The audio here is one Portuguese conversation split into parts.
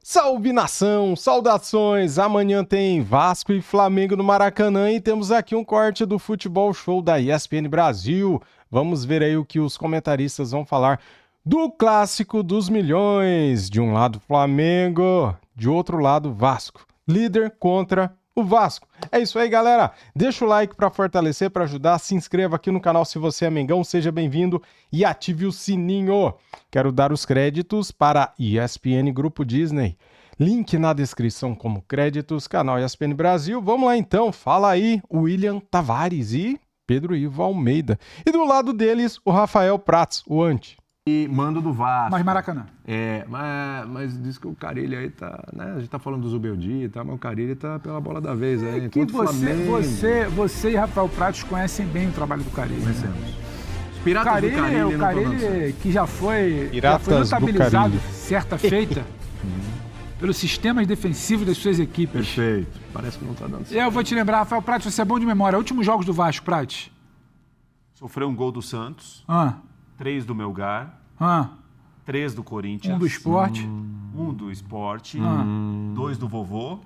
Salve nação, saudações! Amanhã tem Vasco e Flamengo no Maracanã e temos aqui um corte do Futebol Show da ESPN Brasil. Vamos ver aí o que os comentaristas vão falar do clássico dos milhões. De um lado Flamengo, de outro lado Vasco. Líder contra o Vasco. É isso aí, galera. Deixa o like para fortalecer, para ajudar. Se inscreva aqui no canal se você é Mengão. Seja bem-vindo e ative o sininho. Quero dar os créditos para a ESPN Grupo Disney. Link na descrição como créditos, canal ESPN Brasil. Vamos lá então. Fala aí, William Tavares e Pedro Ivo Almeida. E do lado deles, o Rafael Prats, o Anti. E mando do Vasco. Mas Maracanã. Mas diz que o Carille aí tá, né? A gente tá falando do Zubeldia e tal, mas o Carille tá pela bola da vez aí. Que você e Rafael Pratos conhecem bem o trabalho do Carille. Conhecemos. Os piratas do Carille. O Carille que já foi notabilizado certa feita pelos sistemas defensivos das suas equipes. Perfeito. Parece que não tá dando certo. Eu vou te lembrar, Rafael Pratos, você é bom de memória. Últimos jogos do Vasco, Pratos. Sofreu um gol do Santos, 3 do Melgar, 3 do Corinthians. 1 do Sport. 1 do Sport, 2 do Vovô.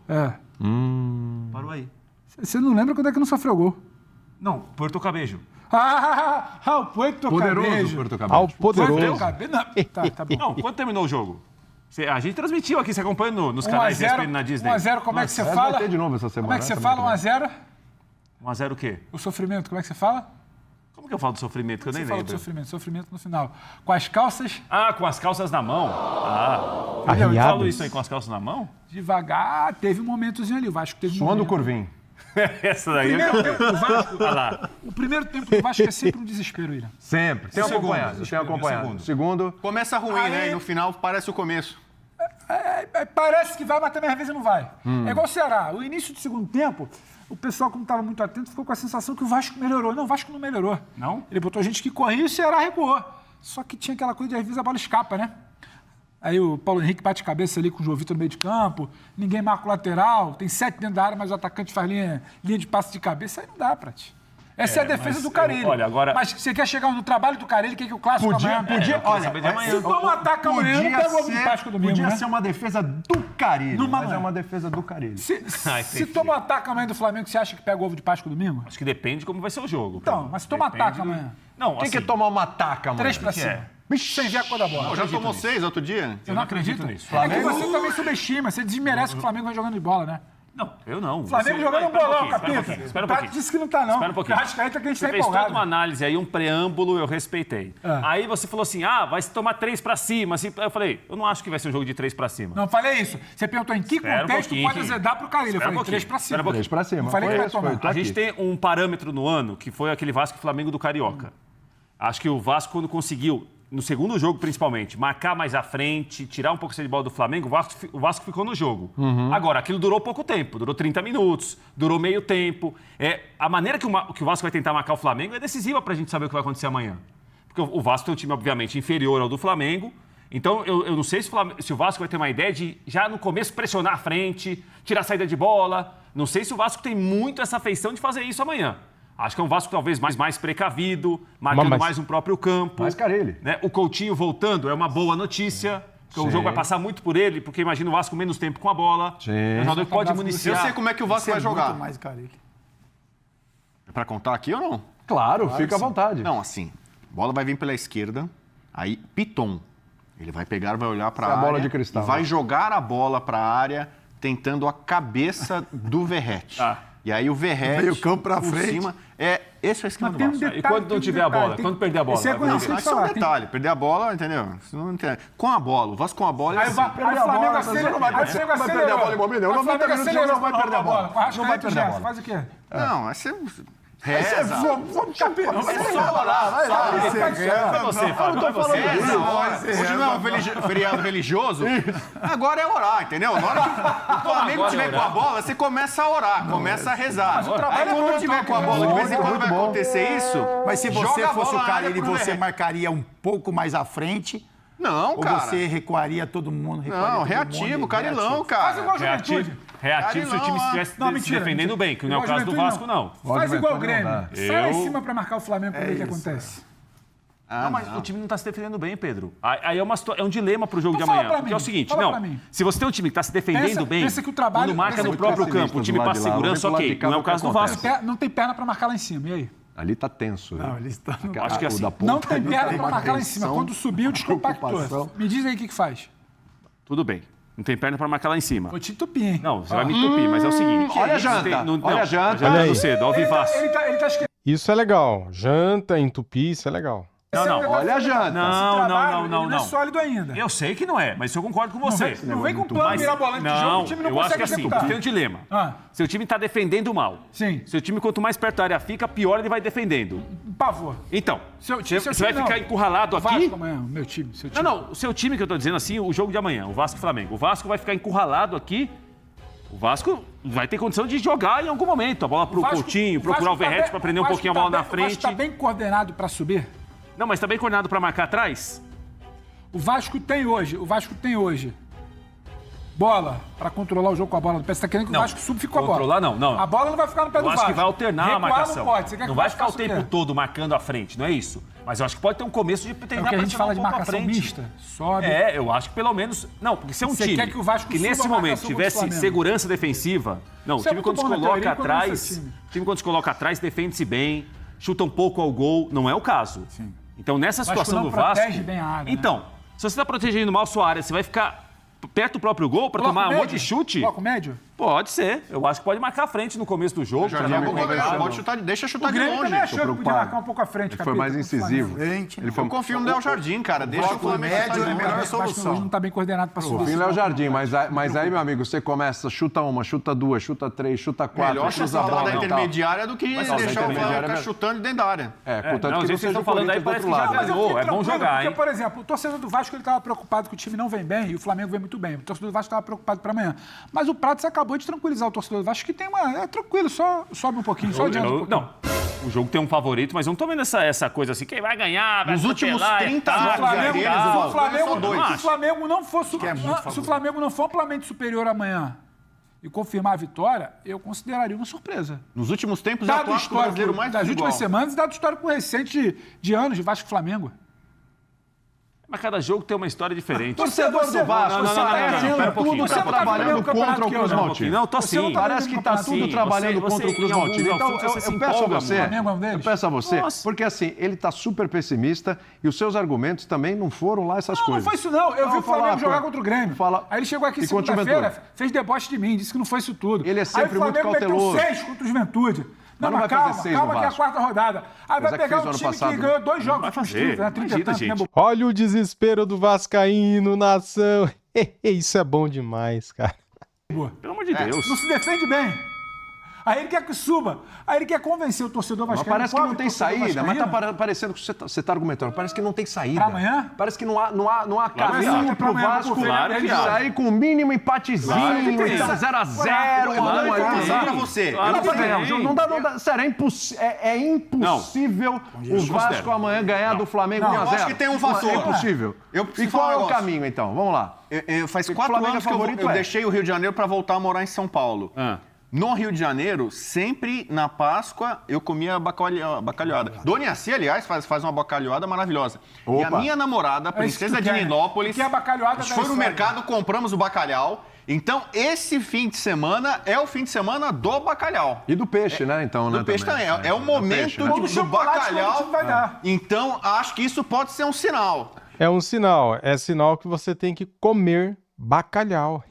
Parou aí. Você não lembra quando é que não sofreu gol? Não, Porto Cabejo. O Puerto Poderoso Porto Cabejo. Ao poderoso. Tá bom. Não, quando terminou o jogo? A gente transmitiu aqui, você acompanha nos canais ESPN na Disney. 1x0, como é que você Vai fala? ter de novo essa semana. Como é que você fala 1x0? 1x0 o quê? O sofrimento, como é que você fala? Como que eu falo do sofrimento, que eu nem Você fala lembro? do sofrimento no final. Com as calças Com as calças na mão? Eu Arriadas. falo isso aí com as calças na mão? devagar, teve um momentozinho ali. O Vasco teve um Suando o momento. Corvim. Essa daí Primeiro tempo do Vasco, Olha lá. o primeiro tempo do Vasco é sempre um desespero, William. Sempre. Tenho acompanhado. Segundo. Começa ruim, né? E no final parece o começo. Parece que vai, mas também às vezes não vai. É igual o Ceará. O início do segundo tempo, o pessoal, como estava muito atento, ficou com a sensação que o Vasco melhorou. Não, o Vasco não melhorou. Não? Ele botou gente que corria e o Ceará recuou. Só que tinha aquela coisa de às vezes a bola escapa, né? Aí o Paulo Henrique bate cabeça ali com o João Vitor no meio de campo, ninguém marca o lateral, tem 7 dentro da área, mas o atacante faz linha de passe de cabeça, aí não dá, Prati. Essa é a defesa do Carille. Olha, agora... Mas você quer chegar no trabalho do Carille, que é que o clássico amanhã... amanhã. Se toma um ataque amanhã, não pega o ovo de Páscoa domingo, Podia né? ser uma defesa do Carille, Numa- mas é uma defesa do Carille. Se toma um ataque amanhã do Flamengo, você acha que pega o ovo de Páscoa domingo? Acho que depende de como vai ser o jogo. Então, mas se toma ataque amanhã, Não, Quem assim, quer tomar uma taca, mano? 3 pra cima. Sem ver a cor da bola. Já tomou 6 outro dia? Eu não acredito nisso. É que você também subestima, você desmerece que o Flamengo vai jogando de bola, né? Não, eu não. O Flamengo jogando um bolão, capeta. Espera um O Prato pouquinho. disse que não tá, não. Espera um pouquinho. O Arrascaeta que a gente Você tá fez toda empolgado. uma análise aí, um preâmbulo, eu respeitei. Aí você falou assim, vai se tomar 3 pra cima. Assim, eu falei, eu não acho que vai ser um jogo de 3 pra cima. Não falei isso. Você perguntou em que Espera um contexto pouquinho. pode azedar pro Carille. Eu Espera um falei 3 pouquinho. pra Espera cima. um pouquinho. 3 pra cima. Não falei que vai tomar. tô A aqui. gente tem um parâmetro no ano, que foi aquele Vasco e Flamengo do Carioca. Acho que o Vasco, quando conseguiu, no segundo jogo principalmente, marcar mais à frente, tirar um pouco de bola do Flamengo, o Vasco ficou no jogo. Agora, aquilo durou pouco tempo, durou 30 minutos, durou meio tempo. A maneira que o Vasco vai tentar marcar o Flamengo é decisiva pra gente saber o que vai acontecer amanhã. Porque o Vasco tem um time, obviamente, inferior ao do Flamengo. Então, eu não sei se o Vasco vai ter uma ideia de, já no começo, pressionar a frente, tirar a saída de bola. Não sei se o Vasco tem muito essa feição de fazer isso amanhã. Acho que é um Vasco talvez mais precavido, marcando mais um próprio campo. Mais Carille. Né? O Coutinho voltando é uma boa notícia, porque o jogo vai passar muito por ele, porque imagina o Vasco menos tempo com a bola. Sim. O jogador que pode municiar. Eu sei como é que o Vasco vai jogar. mais Carille. É pra contar aqui ou não? Claro, fica à vontade. Não, assim, bola vai vir pela esquerda, aí Piton. Ele vai pegar, vai olhar pra Essa é a área bola de cristal, e vai né? jogar a bola pra área, tentando a cabeça do Verrete. E aí o Verrete... Meio campo pra por frente. Cima, esse é o esquema do tem um Vasco. detalhe, E quando não tem um tiver a detalhe, bola? Quando perder a bola? Esse é vai fazer o quê? conhecido Mas isso é um detalhe, perder a bola, entendeu? Isso não entende. Com a bola, o Vasco com a bola... Aí o Flamengo acelera. Você vai perder a bola em momento nenhum. 90 minutos de jogo não vai perder a bola. Não vai perder a bola. Faz o quê? Não, aí você... Reza. Vamos campeão. É só orar, vai lá. Vai você, Fábio, vai você. Reza, ora. Hoje não é um feriado religioso. Agora é orar, entendeu? Na hora que o Flamengo tiver com a bola, você começa a orar, começa a rezar. Aí quando tiver com a bola, de vez em quando vai acontecer isso. Mas se joga você a fosse bola o na área Carille, pro você Verrete. marcaria um pouco mais à frente? Não, Ou cara. você recuaria todo mundo? Não, reativo, Carilão, Faz igual cara. a Juventude. Reativo se o time estivesse Não, se mentira, defendendo mentira. bem, que não é o Igual caso do Juventude, Vasco, não. Faz igual o Juventude não Grêmio. dá. Sai lá em cima pra marcar o Flamengo pra ver o que acontece. Não, mas o time não está se defendendo bem, Pedro. Aí é um dilema para o jogo Então de fala amanhã. pra Porque mim, é o seguinte, fala não, pra mim. se você tem um time que está se defendendo bem, pensa que o trabalho- quando marca pensa no que o próprio trabalho- campo, o time do lado passa de lá, segurança, vem pro lado ok. de cá, Não é o o que caso do acontece? Vasco. Não tem perna pra marcar lá em cima, e aí? Ali tá tenso. Não, eles estão... Acho que assim, Não tem perna pra marcar lá em cima. Quando subiu, descompactou. Me diz aí o que faz. tudo bem. Não tem perna para marcar lá em cima. Vou te entupir, hein? Não, você vai me entupir, mas é o seguinte... Olha a não janta, tem- não- olha a não, janta. Já Olha é aí. cedo, ao vivaço. Ele tá esquecendo. Isso é legal. Janta, entupir, isso é legal. Não, Olha a janta. Não é sólido ainda. Eu sei que não é, mas eu concordo com você. Não vem com plano Mas- mirabolante de jogo, não, o time não eu acho consegue que assim, executar. tem um dilema. Ah. Seu time está defendendo mal. Sim. Seu time, quanto mais perto da área fica, pior ele vai defendendo. Por favor. Então, Seu você time vai não. ficar encurralado aqui... Vasco amanhã, meu time, seu time. Não, o seu time que eu tô dizendo assim, o jogo de amanhã, o Vasco e Flamengo. O Vasco vai ficar encurralado aqui. O Vasco vai ter condição de jogar em algum momento. A bola pro Coutinho, procurar o Verratti para prender um pouquinho a bola na frente. O Vasco tá bem coordenado para subir? Não, mas tá bem coordenado para marcar atrás? O Vasco tem hoje bola para controlar o jogo com a bola do pé. Você tá querendo que o Vasco suba e fique com a bola? Controlar não. A bola não vai ficar no pé do Eu Vasco. acho que vai alternar a Recuar marcação. Não pode. Você quer que não o vai Vasco ficar o faça tempo quê? todo marcando à frente, não é isso? Mas eu acho que pode ter um começo de É treinar o que a gente pressionar fala de um pouco à marcação frente. mista. Sobe. É, eu acho que pelo menos... Não, porque se é um Você time quer que o Vasco suba nesse a momento marcação contra o tivesse Flamengo? segurança defensiva... Não, Você o é time muito quando se bom na coloca teoria, quando não é atrás... seu time. O time quando se coloca atrás defende-se bem, chuta um pouco ao gol, não é o caso. Sim. Então nessa Vasco situação não do Vasco... protege bem a área, né? Então, se você está protegendo mal sua área, você vai ficar perto do próprio gol para tomar um monte de chute? Bloco médio? Pode ser. Eu acho que pode marcar à frente no começo do jogo. Jardim pra é dar bom uma goleiro, conversada. pode chutar, deixa chutar O de Grêmio longe. também achou que podia preocupado. marcar um pouco à frente. Ele foi mais incisivo. Eu confio no Léo Jardim, cara. Deixa o bloco Flamengo médio chutar de é a longe. melhor O Vasco solução. hoje não tá bem coordenado para subir. Fim Léo Jardim, mas aí, meu amigo, você começa, chuta uma, chuta duas, chuta três, chuta quatro, Melhor cruza chutar a lá bola da e tal. intermediária do que não, da deixar o Flamengo intermediária ficar mesmo. chutando dentro da área. Contanto não, que gente, não vocês seja estão o falando aí, Corinthians do parece outro que já lado. ganhou. É bom jogar, porque, hein? por exemplo, o torcedor do Vasco ele estava preocupado que o time não vem bem e o Flamengo vem muito bem. O torcedor do Vasco estava preocupado para amanhã. Mas o Prates acabou de tranquilizar o torcedor do Vasco que tem uma... É tranquilo, só sobe um pouquinho, só adianta um pouquinho. Não, o jogo tem um favorito, mas eu não tô vendo essa coisa assim, quem vai ganhar, vai Nos últimos atropelar, 30 tal, anos, vai Flamengo, ganhar, o tal. Flamengo são dois. Se o Flamengo não for, muito se o Flamengo não for amplamente superior amanhã e confirmar a vitória, eu consideraria uma surpresa. Nos últimos tempos, é o Dado o clássico brasileiro histórico mais das desigual. últimas semanas e dado o histórico recente de anos de Vasco e Flamengo. Mas cada jogo tem uma história diferente. Torcedor do Vasco, Não, você não, não, tá não, fazendo pera um pouquinho. tudo, Você tá não tá trabalhando vivendo o campeonato contra o que eu Cruz não. Maltino. Não, tô Você não sim. tá Parece que tá tudo Sim, trabalhando você- contra o Cruz em alguns Maltino. Então, assuntos você se eu peço a empolga você, muito. Flamengo é um deles? eu peço a você, Nossa. porque assim, ele tá super pessimista e os seus argumentos também não foram lá essas Não, coisas. não foi isso não. Eu vi o fala Flamengo uma jogar coisa. contra o Grêmio. Fala- Aí ele chegou aqui E contra o segunda-feira, Juventude. fez deboche de mim, disse que não foi isso tudo. Ele é sempre Aí o Flamengo muito cauteloso. meteu 6 contra o Juventude. Não, Mas não mas vai fazer calma, 6 calma no que é a Vasco. quarta rodada. Aí Mas vai é que pegar fez um no ano time passado. que ganhou 2 jogos Vai com os fazer, títulos, né? 30 imagina, tantos, gente. né? Olha o desespero do Vascaíno, nação. Isso é bom demais, cara. Boa. Pelo amor de Deus. Não se defende bem. Aí ele quer que suba. Aí ele quer convencer o torcedor Mas vascaíno. parece que não pobre tem torcedor saída, mas vascaíno. tá parecendo que você tá argumentando. Parece que não tem saída. Pra amanhã? Parece que não há caminho que é pra pro amanhã, Vasco claro que ele há. sair com o mínimo empatezinho, Claro que tem. 0x0, Eu vou passar pra tem. você. Claro Eu que vou tem. fazer- Não dá, sério, é impossível o Vasco amanhã ganhar do Flamengo 1 a 0. eu acho que tem um fator. É impossível. Eu E preciso qual falar é um o negócio. caminho, então? Vamos lá. Faz O 4 Flamengo anos que favorito eu é. deixei o Rio de Janeiro para voltar a morar em São Paulo. Ah. No Rio de Janeiro, sempre na Páscoa, eu comia bacalhoada. Dona Iaci, aliás, faz uma bacalhoada maravilhosa. E a Opa. minha namorada, a É isso que princesa tu de quer. Nilópolis, Que é a bacalhoada a gente da foi no história. mercado, compramos o bacalhau. Então, esse fim de semana é o fim de semana do bacalhau. E do peixe, né? Então, né? Do peixe também. É o momento peixe, né? Ou do do chocolate, como o bacalhau. time vai dar. Então, acho que isso pode ser um sinal. É um sinal. É sinal que você tem que comer bacalhau.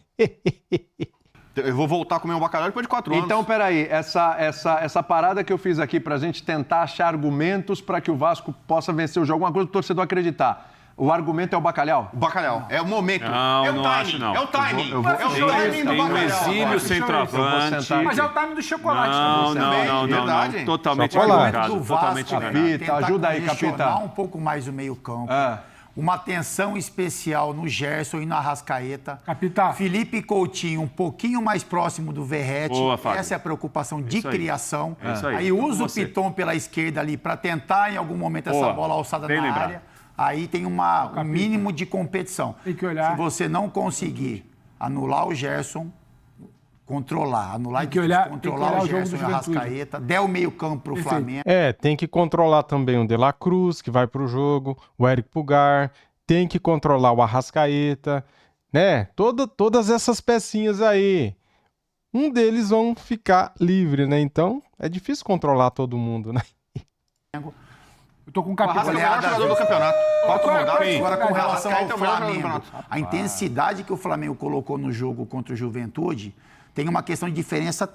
Eu vou voltar a comer um bacalhau depois de 4 anos. Então, peraí, essa parada que eu fiz aqui pra gente tentar achar argumentos para que o Vasco possa vencer o jogo, uma coisa do torcedor acreditar. O argumento é o bacalhau? O bacalhau. É o momento. Não, é o não timing. acho, não. É o timing. Eu vou- é o eu vou- timing do Tem um bacalhau. exímio Eu centroavante. vou sentar Mas é o time do chocolate. Não, né? não, Também, não, não, verdade. não. Totalmente Chocolate. equivocado. do Vasco, Totalmente velho, enganado. Capita, tentar ajuda aí, congestionar Capita. um pouco mais o meio-campo. Ah. Uma atenção especial no Gerson e na Arrascaeta. Capita. Felipe Coutinho um pouquinho mais próximo do Verratti. Boa, Fábio. Essa é a preocupação de isso aí. criação. É isso aí. Aí Tô usa com o você. Piton pela esquerda ali para tentar em algum momento essa Boa. bola alçada Bem na lembrado. área. Aí tem um mínimo de competição. Tem que olhar. Se você não conseguir anular o Gerson, controlar, anular Tem que olhar controlar o o jogo Gerson do e o Juventude. Arrascaeta, der o meio campo pro Perfeito. Flamengo. Tem que controlar também o De La Cruz, que vai pro jogo, o Eric Pulgar, tem que controlar o Arrascaeta, né? Todas essas pecinhas aí. Um deles vão ficar livre, né? Então, é difícil controlar todo mundo, né? Eu tô com um O capítulo. Arrasca é o melhor jogador do campeonato. Quatro rodadas. Agora, com relação ao Arrascaeta é o melhor jogador do Flamengo, campeonato. a intensidade que o Flamengo colocou no jogo contra o Juventude tem uma questão de diferença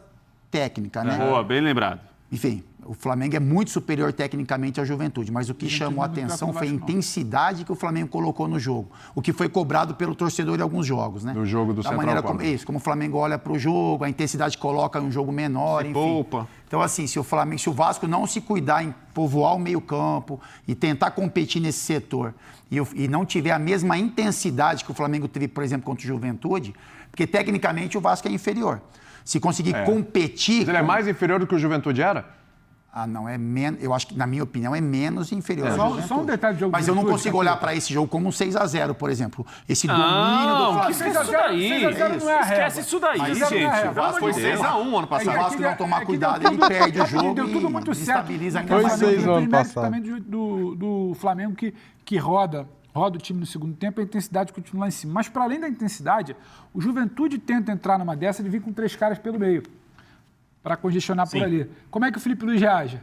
técnica, né? Boa, bem lembrado. Enfim, o Flamengo é muito superior tecnicamente à Juventude, mas o que chamou a atenção foi a intensidade que o Flamengo colocou no jogo, o que foi cobrado pelo torcedor em alguns jogos, né? No jogo do da Central maneira como, Córdoba. isso, como o Flamengo olha para o jogo, a intensidade que coloca em um jogo menor, enfim. poupa. Então, assim, se o Vasco não se cuidar em povoar o meio-campo e tentar competir nesse setor e não tiver a mesma intensidade que o Flamengo teve, por exemplo, contra o Juventude, porque tecnicamente o Vasco é inferior. Se conseguir competir. Mas ele é mais inferior do que o Juventude era? Ah, não, é menos. Eu acho que, na minha opinião, é menos inferior. ao Juventude. Só um detalhe do jogo Mas do eu não Juventude, consigo olhar para esse jogo como um 6-0, por exemplo. Esse domínio do Não, Flamengo. que 6 a 0 daí. 6 a 0 não é a Esquece régua. isso daí, Mas gente. não é a régua. O Vasco foi 6-1 ano Se o passado. Vasco não tomar cuidado, deu ele tudo- perde o jogo Deu tudo muito e certo. destabiliza ainda Foi mais. seis no ano Tem mérito passado. também do Flamengo que roda o time no segundo tempo, a intensidade continua lá em cima. Mas, para além da intensidade, o Juventude tenta entrar numa dessa de vir com 3 caras pelo meio, para congestionar por ali. Como é que o Felipe Luiz reage?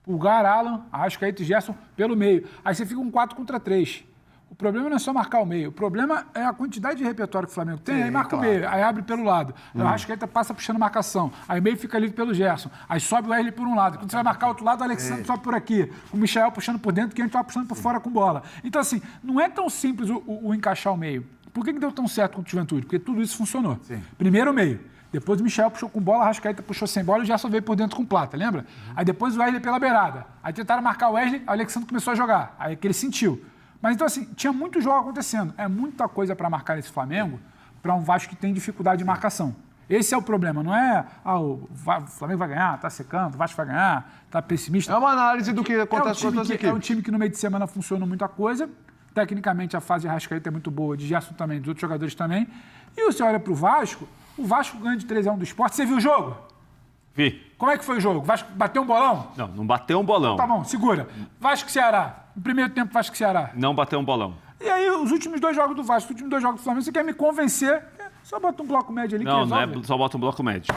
Pulgar, Alan, Arrascaeta e Gerson pelo meio. Aí você fica um 4 contra 3. O problema não é só marcar o meio. O problema é a quantidade de repertório que o Flamengo tem. Aí marca o meio, aí abre pelo lado. Aí o Arrascaeta passa puxando marcação. Aí o meio fica livre pelo Gerson. Aí sobe o Wesley por um lado. Quando você vai marcar o outro lado, o Alexandre sobe por aqui. O Michael puxando por dentro, que a gente vai puxando por fora com bola. Então, assim, não é tão simples o encaixar o meio. Por que deu tão certo contra o Juventude? Porque tudo isso funcionou. Primeiro o meio. Depois o Michel puxou com bola, a Arrascaeta puxou sem bola e o Gerson veio por dentro com plata, lembra? Aí depois o Wesley pela beirada. Aí tentaram marcar o Wesley, o Alexandre começou a jogar. Aí que ele sentiu. Mas então assim, tinha muito jogo acontecendo. É muita coisa para marcar esse Flamengo, para um Vasco que tem dificuldade de marcação. Esse é o problema, não é o Flamengo vai ganhar, tá secando, o Vasco vai ganhar, tá pessimista. É uma análise do que acontece com as duas É um equipes. time que no meio de semana funciona muita coisa. Tecnicamente a fase de Arrascaeta é muito boa, de Gerson também, dos outros jogadores também. E você olha para o Vasco ganha de 3-1 do Sport. Você viu o jogo? Vi. Como é que foi o jogo? O Vasco bateu um bolão? Não bateu um bolão. Tá bom, segura. Vasco e Ceará. No primeiro tempo, Vasco e Ceará. Não bateu um bolão. E aí, os últimos 2 jogos do Vasco, os últimos 2 jogos do Flamengo, você quer me convencer? Só bota um bloco médio ali que Não é resolve. só bota um bloco médio.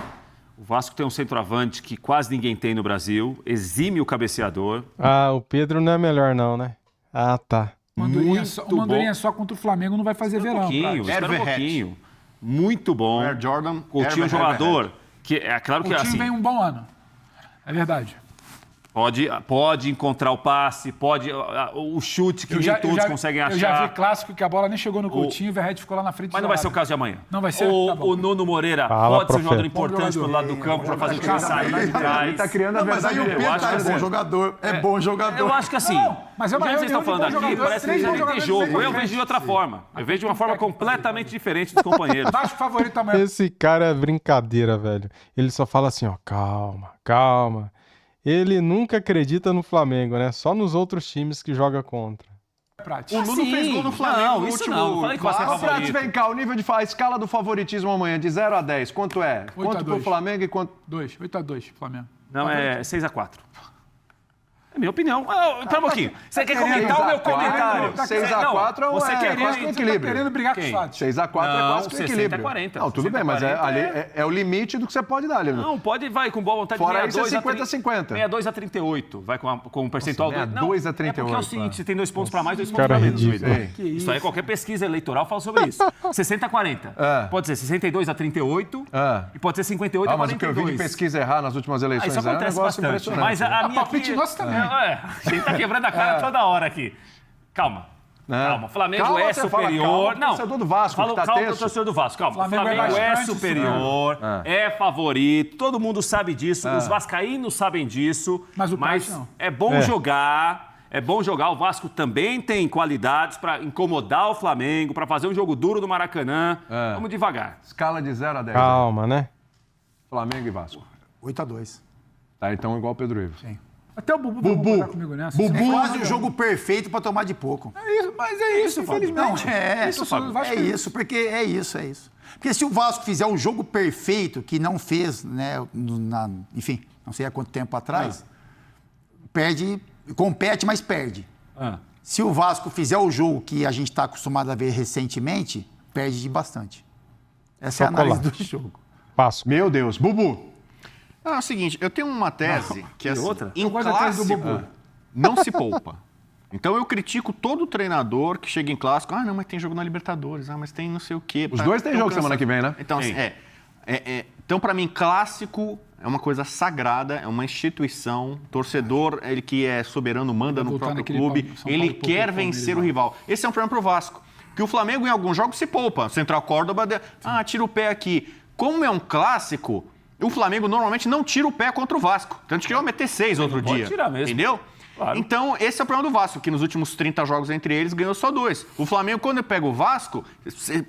O Vasco tem um centroavante que quase ninguém tem no Brasil, exime o cabeceador. Ah, o Pedro não é melhor não, né? Ah, tá. Uma andorinha só contra o Flamengo não vai fazer verão. Pouquinho, espera um Everett. pouquinho. Muito bom. Air Jordan. Coutinho é um jogador que é claro que O é time assim. vem um bom ano. É verdade. Pode encontrar o passe, pode o chute que nem todos conseguem achar. Eu já vi clássico que a bola nem chegou no Coutinho, o Verratti ficou lá na frente. Mas não vai ser o caso de amanhã. Não vai ser? Tá bom. O Nuno Moreira Fala, pode ser um jogador profeta. importante pelo lado do campo para fazer o time sair lá de trás. Ele tá criando a Não, mas aí o verdade. Pedro acho é que bom assim, jogador. É bom jogador. Eu acho que assim, mas é uma do jeito que vocês reunião estão de falando bons aqui, jogadores, parece que 3 já bons nem tem jogadores jogo. bem Eu vejo de outra forma. Eu vejo de uma forma completamente diferente dos companheiros. Vasco favorito amanhã. Esse cara é brincadeira, velho. Ele só fala assim, ó, calma, calma. Ele nunca acredita no Flamengo, né? Só nos outros times que joga contra. Prático. O Nuno fez gol no Flamengo Não, no isso último não. Falei que o Vasco é clássico. Prates, favorito. vem cá, o nível de a escala do favoritismo amanhã, de 0 a 10, quanto é? Quanto pro 8-2. Flamengo e quanto... 8-2, Flamengo. Não, é 6-4. É minha opinião. Espera um pouquinho. Você quer comentar o meu 6-4, comentário? 6-4 Não, você é quer quase que um equilíbrio. Querendo brigar com os Quem? fatos. 6 a 4 é Não, quase que um 60 equilíbrio. 40. Não, tudo 60 bem, mas 40 ali é o limite do que você pode dar, ali. Não, pode, vai com boa vontade. Fora isso é 62 a 50-50. 62 a 38. Vai com um percentual... Nossa, do... 62 a É porque é o 38, seguinte, você tem 2 pontos para mais, 2 pontos cara para é menos. ridículo. Luiz. Isso aí, qualquer pesquisa eleitoral fala sobre isso. 60 a 40. É. Pode ser 62 a 38 É. e pode ser 58 a Ah, mas o que 42. eu vi de pesquisa errar nas últimas eleições Isso é um acontece negócio bastante. impressionante. Mas a minha palpite aqui... nosso também. A gente tá quebrando a cara toda hora aqui. Calma. Calma, o Flamengo Calma, é você fala, superior. calma, não, torcedor do Vasco, falo, que tá calma tenso. pro torcedor do Vasco. Calma, o Flamengo é Flamengo é bastante superior, é favorito, todo mundo sabe disso, os vascaínos sabem disso. Mas o Prates não. é bom jogar. É bom jogar. O Vasco também tem qualidades para incomodar o Flamengo, para fazer um jogo duro no Maracanã. Vamos devagar. Escala de 0 a 10. Calma, né? Flamengo e Vasco. 8-2. Tá, então igual o Pedro Ivo. Sim. Até o Bubu vai concordar comigo nessa. É quase o jogo perfeito para tomar de pouco. É isso, mas é isso, infelizmente. Não, Isso, Vasco é isso, porque é isso. Porque se o Vasco fizer o jogo perfeito, que não fez, né, enfim, não sei há quanto tempo atrás, compete, mas perde. Se o Vasco fizer o jogo que a gente está acostumado a ver recentemente, perde de bastante. Essa é a análise do jogo. Passo. Meu Deus. Bubu. Não, é o seguinte, eu tenho uma tese que é assim, em gosto da tese do clássico Bubu. não se poupa. Então eu critico todo treinador que chega em clássico, não, mas tem jogo na Libertadores, mas tem não sei o quê. Os dois têm jogo semana que vem, né? Então, assim, então para mim, clássico é uma coisa sagrada, é uma instituição. Torcedor, ele que é soberano, manda no próprio clube, ele quer vencer o rival. Esse é um problema pro Vasco. Que o Flamengo, em alguns jogos, se poupa. Central Córdoba, tira o pé aqui. Como é um clássico, o Flamengo normalmente não tira o pé contra o Vasco. Tanto que chegou a meter 6 outro dia. Pode tirar mesmo. Entendeu? Claro. Então, esse é o problema do Vasco, que nos últimos 30 jogos entre eles ganhou só 2. O Flamengo, quando ele pega o Vasco,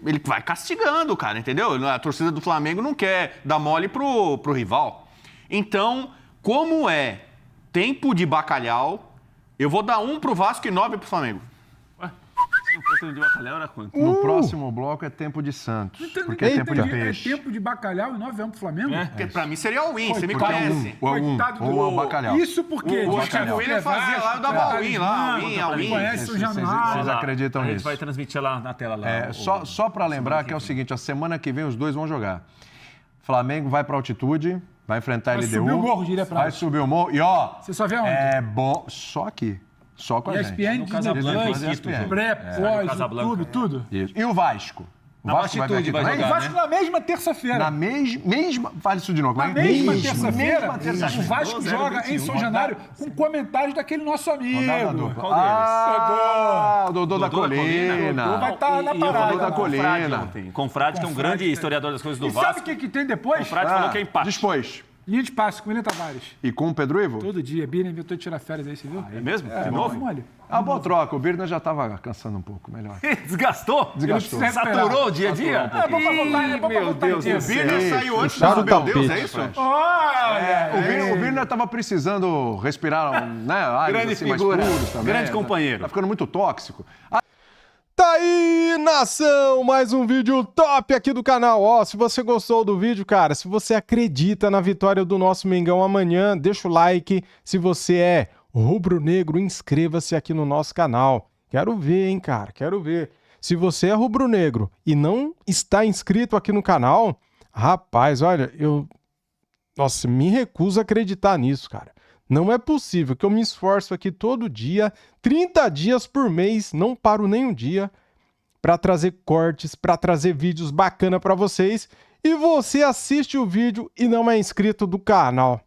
ele vai castigando, cara, entendeu? A torcida do Flamengo não quer dar mole pro rival. Então, como é tempo de bacalhau, eu vou dar 1 pro Vasco e 9 pro Flamengo. Se não fosse de bacalhau, era quanto? No próximo bloco é tempo de Santos. Porque é tempo de peixe. É tempo de bacalhau e 9-1 pro Flamengo? Porque pra mim seria o win, você me Porque conhece. Coitado ou o bacalhau. Isso porque... O Thiago Willian fazia lá, eu dava all-in lá, all-in. Conhece o Vocês Januário. acreditam A gente nisso? vai transmitir lá na tela. Lá, Só para lembrar que é o seguinte, a semana que vem os dois vão jogar. Flamengo vai para altitude, vai enfrentar a LDU. Vai subir o morro, diria pra Vai subir o morro. E ó, Você só vê aonde? é bom, só aqui. Só com a gente. ESPN, No Disney Casablanca, Plus, ESPN. pré, pós, Casablanca. YouTube, tudo. Isso. E o Vasco? O Vasco vai vir aqui altitude vai também? O jogar, Vasco na mesma terça-feira. Na mesma... Fale isso de novo. Na vai? mesma Mesma terça-feira, terça-feira. o Vasco joga em São Januário com comentários daquele nosso amigo. Qual deles? O Dodô da Colina. Dodô vai estar na E parada. Dodô da lá. Colina. Confrade, que é um grande historiador das coisas do E sabe Vasco. o que tem depois? Confrade falou que é empate. Dispôs. Linha de passe com o William Tavares. E com o Pedro Ivo? Todo dia. Bira inventou de tirar férias aí, você viu? É mesmo? De novo? Mole. Boa troca. O Birna já estava cansando um pouco, melhor. Desgastou? Desgastou. Ele precisa Saturou o dia a dia? É bom pra voltar, é bom pra voltar. Deus do O Birner saiu antes Puxaram do o meu Deus, tapete. é isso? Olha! O Birna estava precisando respirar ares Grande assim, mais figura. puros também. Grande companheiro. Tá ficando muito tóxico. Tá aí, nação! Mais um vídeo top aqui do canal. Ó, se você gostou do vídeo, cara, se você acredita na vitória do nosso Mengão amanhã, deixa o like. Se você é rubro-negro, inscreva-se aqui no nosso canal. Quero ver, hein, cara, quero ver. Se você é rubro-negro e não está inscrito aqui no canal, rapaz, olha, Nossa, me recuso a acreditar nisso, cara. Não é possível que eu me esforço aqui todo dia, 30 dias por mês, não paro nem um dia, para trazer cortes, para trazer vídeos bacana para vocês, e você assiste o vídeo e não é inscrito do canal.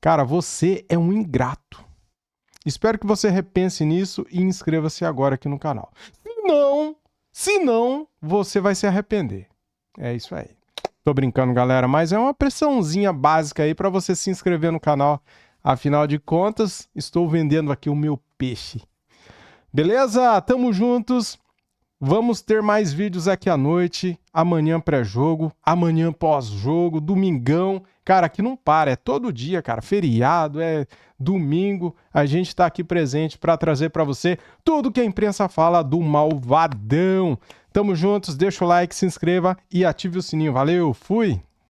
Cara, você é um ingrato. Espero que você repense nisso e inscreva-se agora aqui no canal. Se não, você vai se arrepender. É isso aí. Tô brincando, galera, mas é uma pressãozinha básica aí para você se inscrever no canal. Afinal de contas, estou vendendo aqui o meu peixe. Beleza? Tamo juntos. Vamos ter mais vídeos aqui à noite. Amanhã pré-jogo, amanhã pós-jogo, domingão. Cara, aqui não para, é todo dia, cara. Feriado, é domingo. A gente tá aqui presente para trazer para você tudo que a imprensa fala do Malvadão. Tamo juntos, deixa o like, se inscreva e ative o sininho. Valeu, fui!